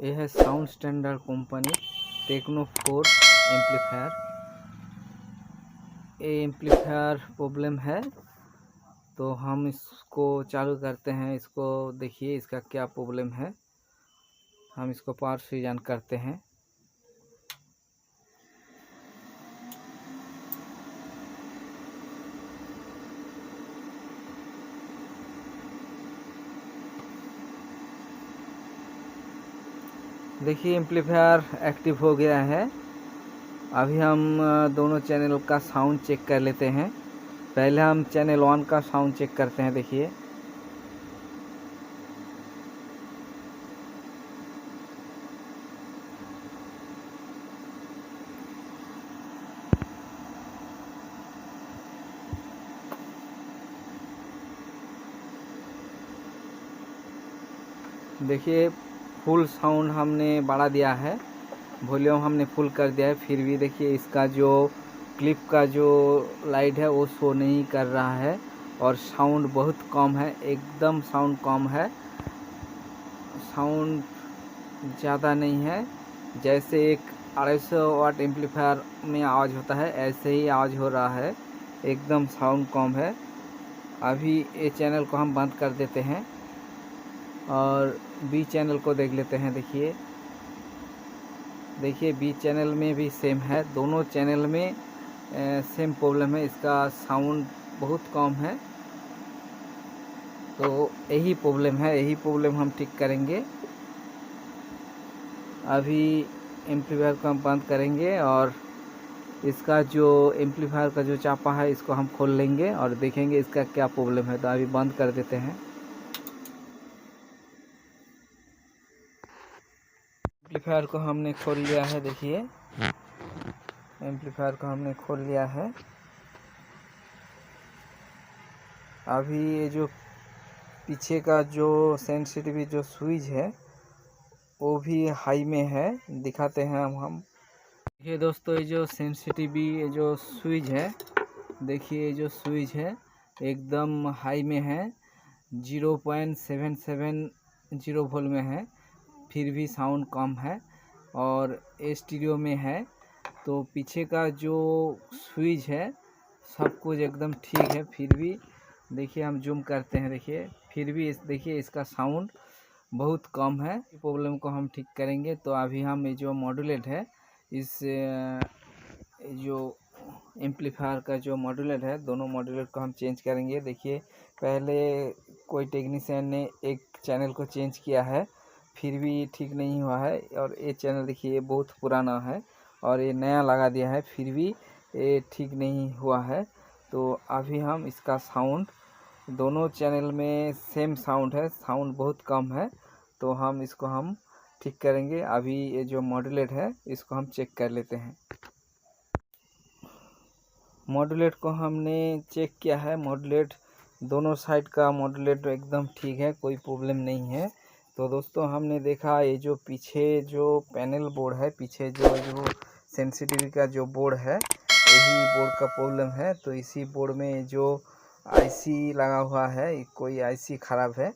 ये है sound standard company Techno 4 amplifier. ये एम्पलीफायर प्रॉब्लम है तो हम इसको चालू करते हैं। इसको देखिए इसका क्या प्रॉब्लम है, हम इसको पावर स्विच ऑन करते हैं। देखिए एम्पलीफायर एक्टिव हो गया है। अभी हम दोनों चैनल का साउंड चेक कर लेते हैं। पहले हम चैनल 1 का साउंड चेक करते हैं। देखिए देखिए फुल साउंड हमने बढ़ा दिया है, वॉल्यूम हमने फुल कर दिया है, फिर भी देखिए इसका जो क्लिप का जो लाइट है वो शो नहीं कर रहा है और साउंड बहुत कम है, एकदम साउंड कम है। साउंड ज़्यादा नहीं है, जैसे एक 250 वाट एम्पलीफायर में आवाज़ होता है ऐसे ही आवाज़ हो रहा है, एकदम साउंड कम है। अभी ये चैनल को हम बंद कर देते हैं और बी चैनल को देख लेते हैं। देखिए बी चैनल में भी सेम है, दोनों चैनल में सेम प्रॉब्लम है, इसका साउंड बहुत कम है। तो यही प्रॉब्लम है, यही प्रॉब्लम हम ठीक करेंगे। अभी एम्पलीफायर को हम बंद करेंगे और इसका जो एम्पलीफायर का जो चापा है इसको हम खोल लेंगे और देखेंगे इसका क्या प्रॉब्लम है। तो अभी बंद कर देते हैं। एम्पलीफायर को हमने खोल लिया है। देखिए एम्पलीफायर को हमने खोल लिया है। अभी ये जो पीछे का जो सेंसिटिव जो स्विच है वो भी हाई में है, दिखाते हैं हम। देखिए दोस्तों ये जो सेंसिटिव ये जो स्विच है, देखिए ये जो स्विच है एकदम हाई में है, 0.770 वोल्ट में है, फिर भी साउंड कम है और स्टीरियो में है। तो पीछे का जो स्विच है सब कुछ एकदम ठीक है, फिर भी देखिए हम जूम करते हैं। देखिए फिर भी देखिए इसका साउंड बहुत कम है। प्रॉब्लम को हम ठीक करेंगे। तो अभी हम ये जो मॉड्यूलेट है, इस जो एम्पलीफायर का जो मॉड्यूलेट है, दोनों मॉड्यूलेट को हम चेंज करेंगे। देखिए पहले कोई टेक्नीशियन ने एक चैनल को चेंज किया है, फिर भी ठीक नहीं हुआ है। और ये चैनल देखिए बहुत पुराना है और ये नया लगा दिया है, फिर भी ये ठीक नहीं हुआ है। तो अभी हम इसका साउंड, दोनों चैनल में सेम साउंड है, साउंड बहुत कम है, तो हम इसको हम ठीक करेंगे। अभी ये जो मॉड्यूलेट है इसको हम चेक कर लेते हैं। मॉड्यूलेट को हमने चेक किया है, मॉड्यूलेट दोनों साइड का मॉड्यूलेट एकदम ठीक है, कोई प्रॉब्लम नहीं है। तो दोस्तों हमने देखा ये जो पीछे जो पैनल बोर्ड है, पीछे जो सेंसिटिव का जो बोर्ड है, यही बोर्ड का प्रॉब्लम है। तो इसी बोर्ड में जो आईसी लगा हुआ है, कोई आईसी ख़राब है,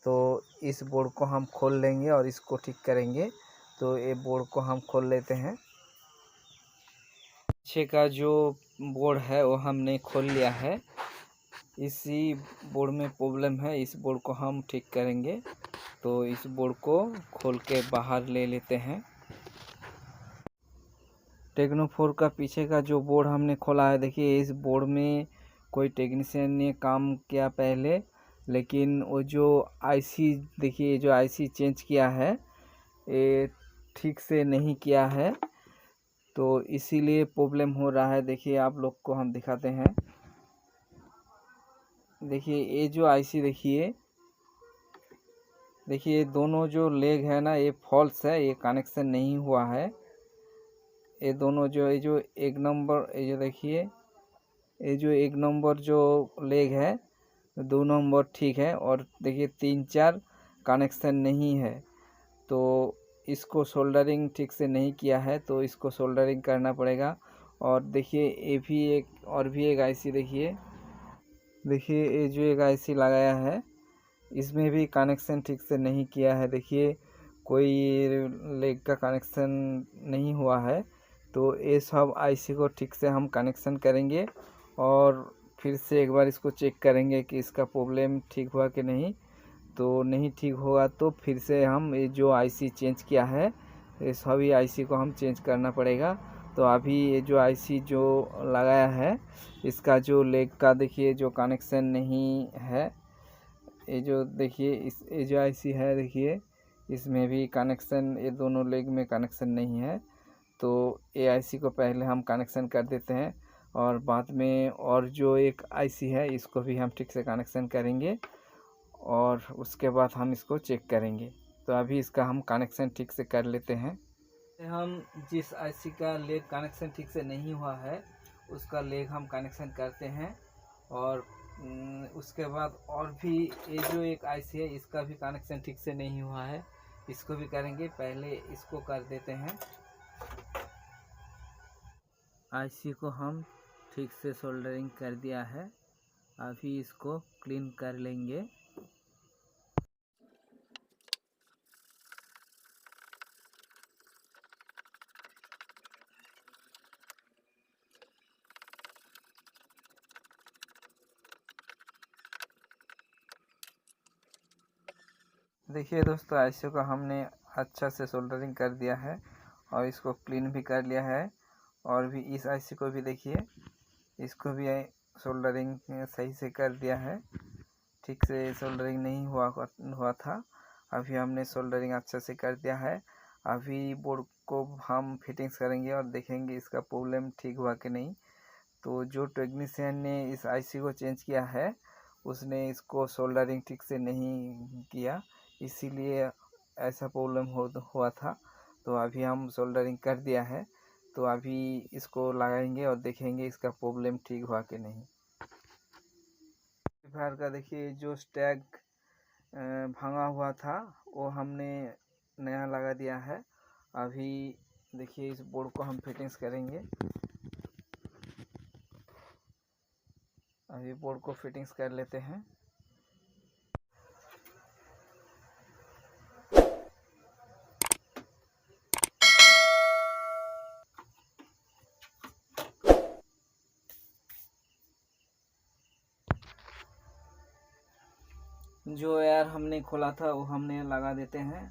तो इस बोर्ड को हम खोल लेंगे और इसको ठीक करेंगे। तो ये बोर्ड को हम खोल लेते हैं। पीछे का जो बोर्ड है वो हमने खोल लिया है, इसी बोर्ड में प्रॉब्लम है, इस बोर्ड को हम ठीक करेंगे। तो इस बोर्ड को खोल के बाहर ले लेते हैं। टेक्नो 4 का पीछे का जो बोर्ड हमने खोला है, देखिए इस बोर्ड में कोई टेक्नीशियन ने काम किया पहले, लेकिन वो जो आईसी, देखिए जो आईसी चेंज किया है ये ठीक से नहीं किया है, तो इसीलिए प्रॉब्लम हो रहा है। देखिए आप लोग को हम दिखाते हैं। देखिए ये जो आईसी देखिए दोनों जो लेग है ना, ये फॉल्स है, ये कनेक्शन नहीं हुआ है। ये दोनों जो एक नंबर, ये जो देखिए ये जो एक नंबर जो लेग है, 2 नंबर ठीक है, और देखिए 3-4 कनेक्शन नहीं है। तो इसको सोल्डरिंग ठीक से नहीं किया है, तो इसको सोल्डरिंग करना पड़ेगा। और देखिए ये भी एक और भी एक आईसी देखिए ये जो एक आईसी लगाया है, इसमें भी कनेक्शन ठीक से नहीं किया है। देखिए कोई लेग का कनेक्शन नहीं हुआ है। तो ये सब आईसी को ठीक से हम कनेक्शन करेंगे और फिर से एक बार इसको चेक करेंगे कि इसका प्रॉब्लम ठीक हुआ कि नहीं। तो नहीं ठीक होगा तो फिर से हम ये जो आईसी चेंज किया है ये सभी आईसी को हम चेंज करना पड़ेगा। तो अभी ये जो आईसी जो लगाया है इसका जो लेग का देखिए जो कनेक्शन नहीं है, ये जो देखिए ये जो आईसी है देखिए इसमें भी कनेक्शन, ये दोनों लेग में कनेक्शन नहीं है। तो ये आईसी को पहले हम कनेक्शन कर देते हैं और बाद में और जो एक आईसी है इसको भी हम ठीक से कनेक्शन करेंगे और उसके बाद हम इसको चेक करेंगे। तो अभी इसका हम कनेक्शन ठीक से कर लेते हैं। हम जिस आईसी का लेग कनेक्शन ठीक से नहीं हुआ है उसका लेग हम कनेक्शन करते हैं और उसके बाद और भी ये जो एक आईसी है इसका भी कनेक्शन ठीक से नहीं हुआ है, इसको भी करेंगे। पहले इसको कर देते हैं। आईसी को हम ठीक से सोल्डरिंग कर दिया है, अभी इसको क्लीन कर लेंगे। देखिए दोस्तों, आईसी को हमने अच्छा से सोल्डरिंग कर दिया है और इसको क्लीन भी कर लिया है। और भी इस आईसी को भी देखिए, इसको भी सोल्डरिंग सही से कर दिया है। ठीक से सोल्डरिंग नहीं हुआ था, अभी हमने सोल्डरिंग अच्छा से कर दिया है। अभी बोर्ड को हम फिटिंग्स करेंगे और देखेंगे इसका प्रॉब्लम ठीक हुआ कि नहीं। तो जो टेक्नीशियन ने इस आईसी को चेंज किया है उसने इसको सोल्डरिंग ठीक से नहीं किया, इसीलिए ऐसा प्रॉब्लम हुआ था। तो अभी हम सोल्डरिंग कर दिया है, तो अभी इसको लगाएंगे और देखेंगे इसका प्रॉब्लम ठीक हुआ कि नहीं। फायर का देखिए जो स्टैग भांगा हुआ था वो हमने नया लगा दिया है। अभी देखिए इस बोर्ड को हम फिटिंग्स करेंगे। अभी बोर्ड को फिटिंग्स कर लेते हैं। जो एयर हमने खोला था वो हमने लगा देते हैं।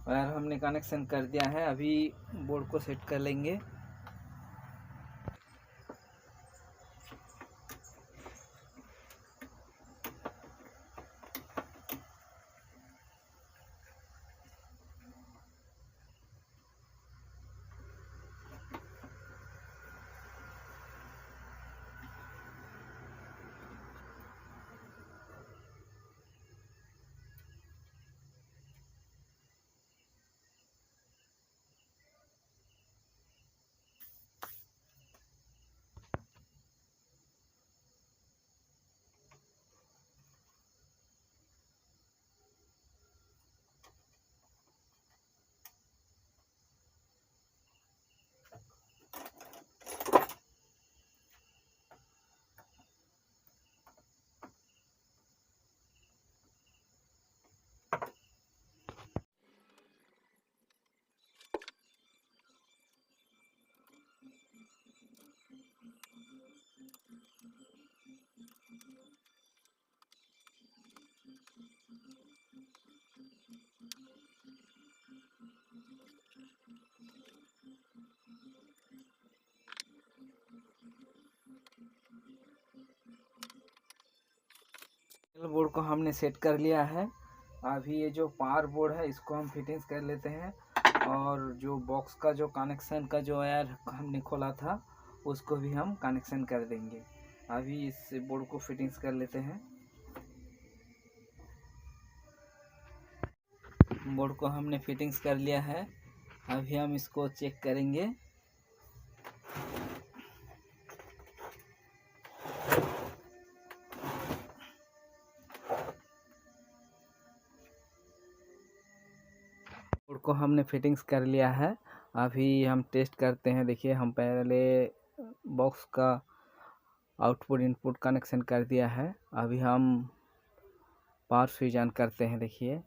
वायर हमने कनेक्शन कर दिया है, अभी बोर्ड को सेट कर लेंगे। बोर्ड को हमने सेट कर लिया है, अभी ये जो पावर बोर्ड है इसको हम फिटिंग्स कर लेते हैं, और जो बॉक्स का जो कनेक्शन का जो वायर हमने खोला था उसको भी हम कनेक्शन कर देंगे। अभी इस बोर्ड को फिटिंग्स कर लेते हैं। बोर्ड को हमने फिटिंग्स कर लिया है, अभी हम इसको चेक करेंगे। बोर्ड को हमने फिटिंग्स कर लिया है, अभी हम टेस्ट करते हैं। देखिए, हम पहले बॉक्स का आउटपुट इनपुट कनेक्शन कर दिया है, अभी हम पावर स्विच ऑन करते हैं। देखिए,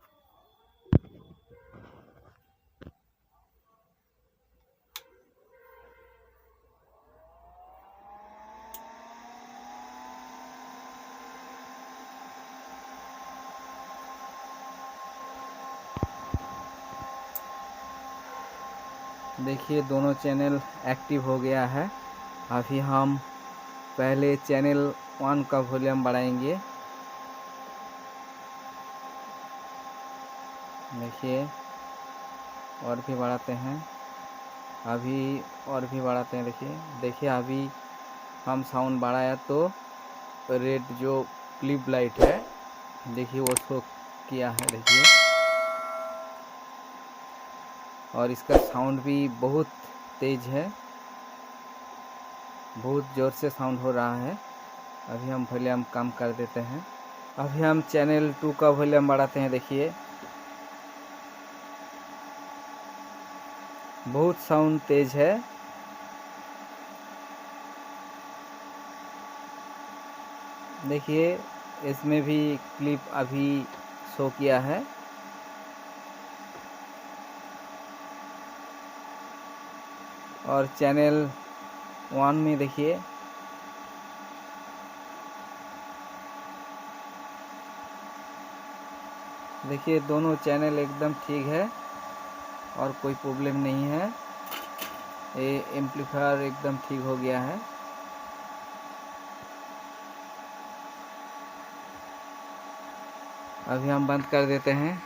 देखिए दोनों चैनल एक्टिव हो गया है। अभी हम पहले चैनल 1 का वॉल्यूम बढ़ाएंगे। देखिए, और भी बढ़ाते हैं, अभी और भी बढ़ाते हैं। देखिए अभी हम साउंड बढ़ाया तो रेड जो क्लिप लाइट है, देखिए वो शो किया है। देखिए, और इसका साउंड भी बहुत तेज है, बहुत ज़ोर से साउंड हो रहा है। अभी हम वॉल्यूम कम कर देते हैं। अभी हम चैनल 2 का वॉल्यूम बढ़ाते हैं। देखिए, बहुत साउंड तेज है। देखिए, इसमें भी क्लिप अभी शो किया है। और चैनल 1 में देखिए, दोनों चैनल एकदम ठीक है और कोई प्रॉब्लम नहीं है। ये एम्पलीफायर एकदम ठीक हो गया है। अभी हम बंद कर देते हैं।